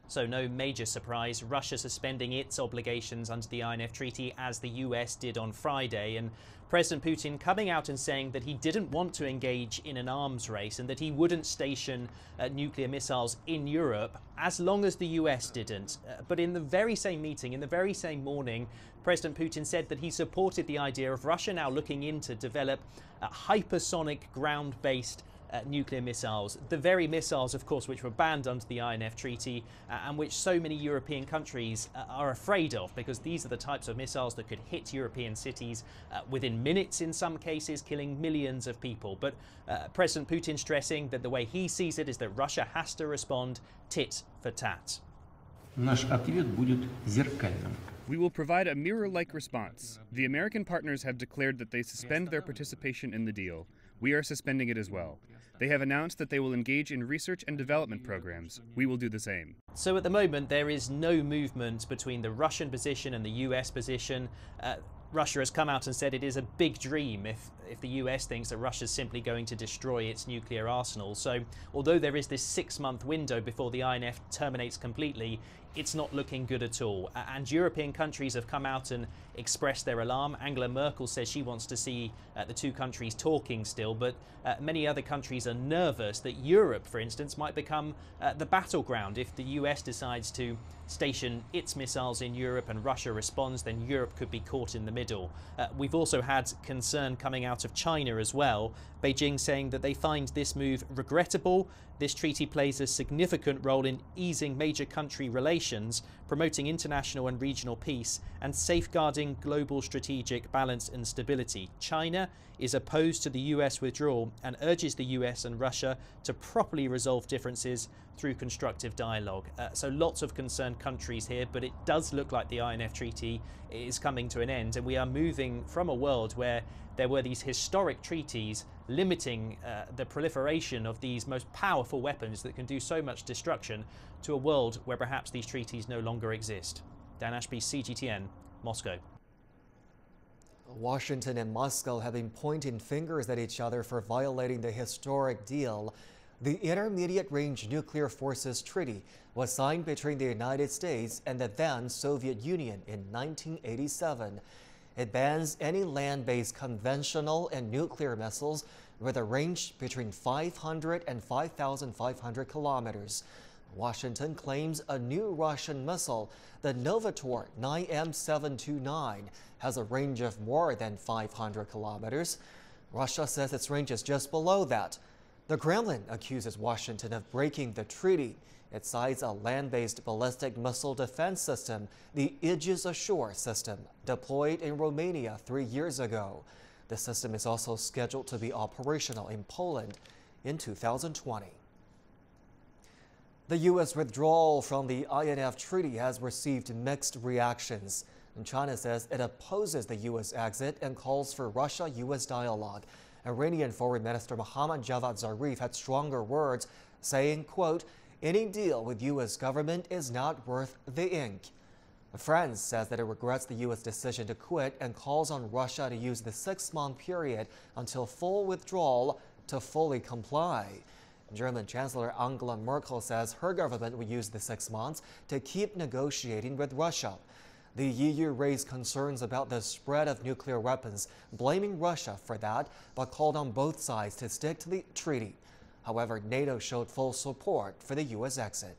So no major surprise, Russia suspending its obligations under the INF Treaty as the US did on Friday, and President Putin coming out and saying that he didn't want to engage in an arms race and that he wouldn't station nuclear missiles in Europe as long as the US didn't. But in the very same meeting, in the very same morning, President Putin said that he supported the idea of Russia now looking in to develop hypersonic ground-based nuclear missiles, the very missiles, of course, which were banned under the INF Treaty and which so many European countries are afraid of, because these are the types of missiles that could hit European cities within minutes in some cases, killing millions of people. But President Putin stressing that the way he sees it is that Russia has to respond tit for tat. Наш ответ будет зеркальным. We will provide a mirror-like response. The American partners have declared that they suspend their participation in the deal. We are suspending it as well. They have announced that they will engage in research and development programs. We will do the same. So at the moment, there is no movement between the Russian position and the US position. Russia has come out and said it is a big dream if the US thinks that Russia's simply going to destroy its nuclear arsenal. So although there is this 6-month window before the INF terminates completely, it's not looking good at all. And European countries have come out and expressed their alarm. Angela Merkel says she wants to see the two countries talking still, but many other countries are nervous that Europe, for instance, might become the battleground. If the US decides to station its missiles in Europe and Russia responds, then Europe could be caught in the middle. We've also had concern coming out of China as well. Beijing saying that they find this move regrettable. This treaty plays a significant role in easing major country relations, promoting international and regional peace, and safeguarding global strategic balance and stability. China is opposed to the US withdrawal and urges the US and Russia to properly resolve differences through constructive dialogue. So lots of concerned countries here, but it does look like the INF Treaty is coming to an end, and we are moving from a world where there were these historic treaties limiting the proliferation of these most powerful weapons that can do so much destruction to a world where perhaps these treaties no longer exist. Dan Ashby, CGTN, Moscow. Washington and Moscow have been pointing fingers at each other for violating the historic deal. The Intermediate Range Nuclear Forces Treaty was signed between the United States and the then Soviet Union in 1987. It bans any land-based conventional and nuclear missiles with a range between 500 and 5,500 kilometers. Washington claims a new Russian missile, the Novator 9M729, has a range of more than 500 kilometers. Russia says its range is just below that. The Kremlin accuses Washington of breaking the treaty. It cites a land-based ballistic missile defense system, the Aegis Ashore system, deployed in Romania 3 years ago. The system is also scheduled to be operational in Poland in 2020. The U.S. withdrawal from the INF Treaty has received mixed reactions. And China says it opposes the U.S. exit and calls for Russia-U.S. dialogue. Iranian Foreign Minister Mohammad Javad Zarif had stronger words, saying, quote, "Any deal with U.S. government is not worth the ink." France says that it regrets the U.S. decision to quit and calls on Russia to use the 6-month period until full withdrawal to fully comply. German Chancellor Angela Merkel says her government will use the 6 months to keep negotiating with Russia. The EU raised concerns about the spread of nuclear weapons, blaming Russia for that, but called on both sides to stick to the treaty. However, NATO showed full support for the U.S. exit.